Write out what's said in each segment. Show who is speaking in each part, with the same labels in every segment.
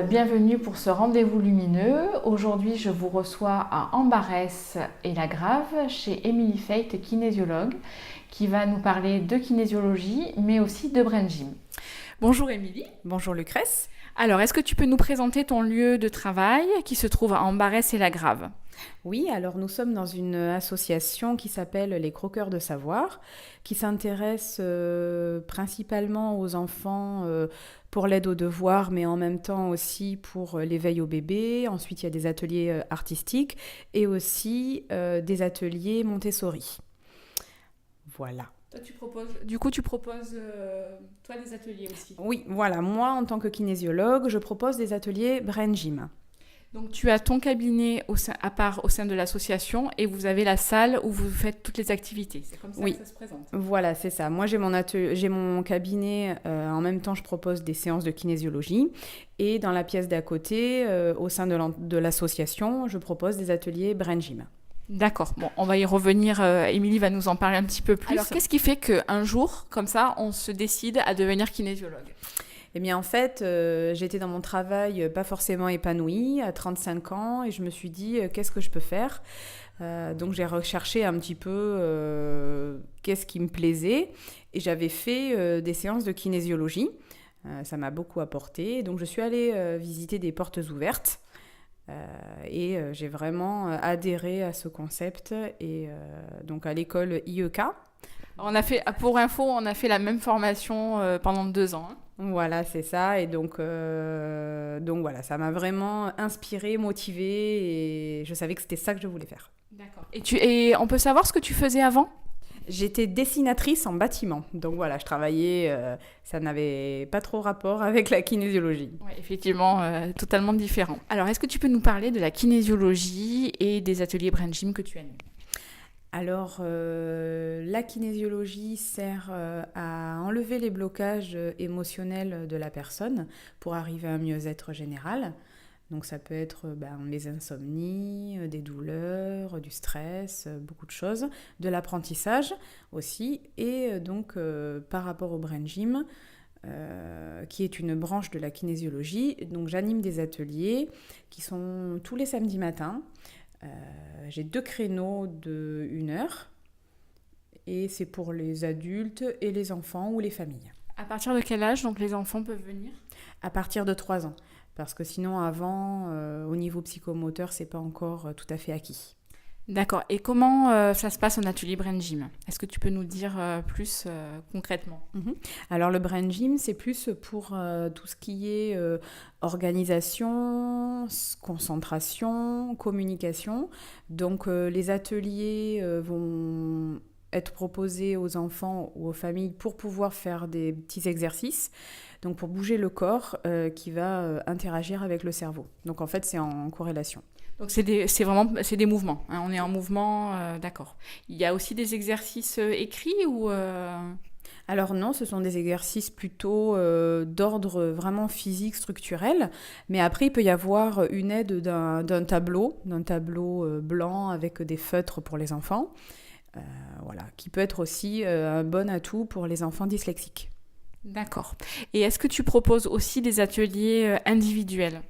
Speaker 1: Bienvenue pour ce rendez-vous lumineux. Aujourd'hui, je vous reçois à Ambarès et la Grave chez Émilie Feit, kinésiologue, qui va nous parler de kinésiologie, mais aussi de brain gym. Bonjour Émilie.
Speaker 2: Bonjour Lucrèce.
Speaker 1: Alors, est-ce que tu peux nous présenter ton lieu de travail qui se trouve à Ambarès et la Grave?
Speaker 2: Oui, alors nous sommes dans une association qui s'appelle les Croqueurs de Savoir, qui s'intéresse principalement aux enfants pour l'aide aux devoirs, mais en même temps aussi pour l'éveil au bébé. Ensuite, il y a des ateliers artistiques et aussi des ateliers Montessori. Voilà.
Speaker 1: Toi, tu proposes toi des ateliers aussi.
Speaker 2: Oui, voilà. Moi, en tant que kinésiologue, je propose des ateliers Brain Gym.
Speaker 1: Donc tu as ton cabinet à part au sein de l'association et vous avez la salle où vous faites toutes les activités. C'est comme ça
Speaker 2: Oui.
Speaker 1: que ça se présente.
Speaker 2: Voilà, c'est ça. Moi, j'ai mon cabinet. En même temps, je propose des séances de kinésiologie. Et dans la pièce d'à côté, au sein de l'association, je propose des ateliers Brain Gym.
Speaker 1: D'accord. Bon, on va y revenir. Émilie va nous en parler un petit peu plus. Alors, qu'est-ce qui fait qu'un jour, comme ça, on se décide à devenir kinésiologue ?
Speaker 2: Eh bien, en fait, j'étais dans mon travail pas forcément épanouie à 35 ans et je me suis dit, qu'est-ce que je peux faire ? Donc, j'ai recherché un petit peu qu'est-ce qui me plaisait et j'avais fait des séances de kinésiologie. Ça m'a beaucoup apporté. Donc, je suis allée visiter des portes ouvertes et j'ai vraiment adhéré à ce concept et donc à l'école IEK.
Speaker 1: Pour info, on a fait la même formation pendant 2 ans.
Speaker 2: Voilà, c'est ça. Et donc voilà, ça m'a vraiment inspirée, motivée et je savais que c'était ça que je voulais faire.
Speaker 1: D'accord. Et on peut savoir ce que tu faisais avant ?
Speaker 2: J'étais dessinatrice en bâtiment. Donc voilà, je travaillais, ça n'avait pas trop rapport avec la kinésiologie.
Speaker 1: Oui, effectivement, totalement différent. Alors, est-ce que tu peux nous parler de la kinésiologie et des ateliers Brain Gym que tu animes ?
Speaker 2: Alors, la kinésiologie sert à enlever les blocages émotionnels de la personne pour arriver à un mieux-être général. Donc ça peut être les insomnies, des douleurs, du stress, beaucoup de choses, de l'apprentissage aussi. Et donc par rapport au Brain Gym, qui est une branche de la kinésiologie, donc j'anime des ateliers qui sont tous les samedis matins. J'ai 2 créneaux de 1 heure et c'est pour les adultes et les enfants ou les familles.
Speaker 1: À partir de quel âge donc les enfants peuvent venir ?
Speaker 2: À partir de 3 ans, parce que sinon avant, au niveau psychomoteur, c'est pas encore tout à fait acquis.
Speaker 1: D'accord. Et comment ça se passe en atelier Brain Gym ? Est-ce que tu peux nous dire plus concrètement ?
Speaker 2: Alors le Brain Gym, c'est plus pour tout ce qui est organisation, concentration, communication. Donc les ateliers vont être proposés aux enfants ou aux familles pour pouvoir faire des petits exercices, donc pour bouger le corps qui va interagir avec le cerveau. Donc en fait, c'est en corrélation.
Speaker 1: Donc c'est des mouvements, hein, on est en mouvement, d'accord. Il y a aussi des exercices écrits ou
Speaker 2: Alors non, ce sont des exercices plutôt d'ordre vraiment physique, structurel, mais après il peut y avoir une aide d'un tableau blanc avec des feutres pour les enfants, voilà, qui peut être aussi un bon atout pour les enfants dyslexiques.
Speaker 1: D'accord. Et est-ce que tu proposes aussi des ateliers individuels ?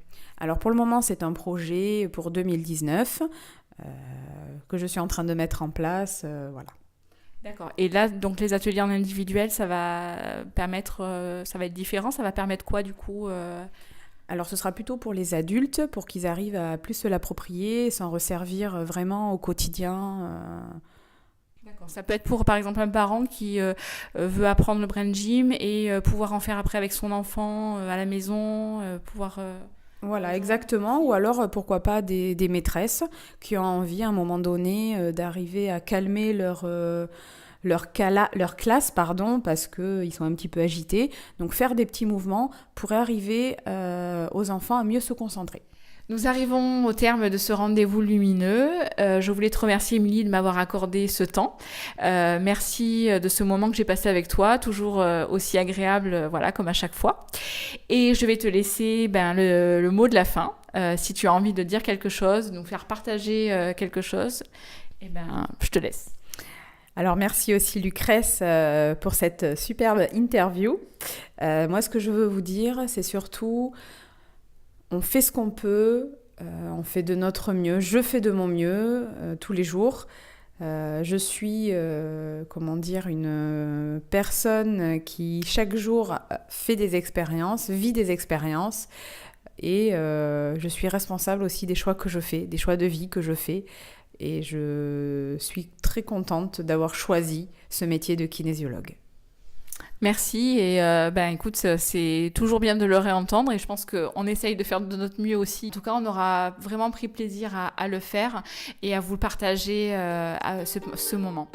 Speaker 2: Alors pour le moment, c'est un projet pour 2019 que je suis en train de mettre en place, voilà.
Speaker 1: D'accord. Et là, donc les ateliers en individuel, ça va être différent. Ça va permettre quoi du coup
Speaker 2: Alors ce sera plutôt pour les adultes, pour qu'ils arrivent à plus se l'approprier et s'en resservir vraiment au quotidien.
Speaker 1: D'accord. Ça peut être pour, par exemple, un parent qui veut apprendre le Brain Gym et pouvoir en faire après avec son enfant à la maison, pouvoir...
Speaker 2: Voilà, exactement. Ou alors, pourquoi pas des maîtresses qui ont envie, à un moment donné, d'arriver à calmer leur classe, parce qu'ils sont un petit peu agités. Donc, faire des petits mouvements pour arriver aux enfants à mieux se concentrer.
Speaker 1: Nous arrivons au terme de ce rendez-vous lumineux. Je voulais te remercier, Émilie, de m'avoir accordé ce temps. Merci de ce moment que j'ai passé avec toi, toujours aussi agréable, voilà, comme à chaque fois. Et je vais te laisser le mot de la fin. Si tu as envie de dire quelque chose, de nous faire partager quelque chose, je te laisse.
Speaker 2: Alors merci aussi Lucrèce pour cette superbe interview. Moi ce que je veux vous dire, c'est surtout On fait ce qu'on peut, on fait de notre mieux, je fais de mon mieux tous les jours. Je suis, une personne qui chaque jour fait des expériences, vit des expériences, et je suis responsable aussi des choix que je fais, des choix de vie que je fais. Et je suis très contente d'avoir choisi ce métier de kinésiologue.
Speaker 1: Merci et écoute, c'est toujours bien de le réentendre et je pense qu'on essaye de faire de notre mieux aussi. En tout cas, on aura vraiment pris plaisir à le faire et à vous le partager à ce moment.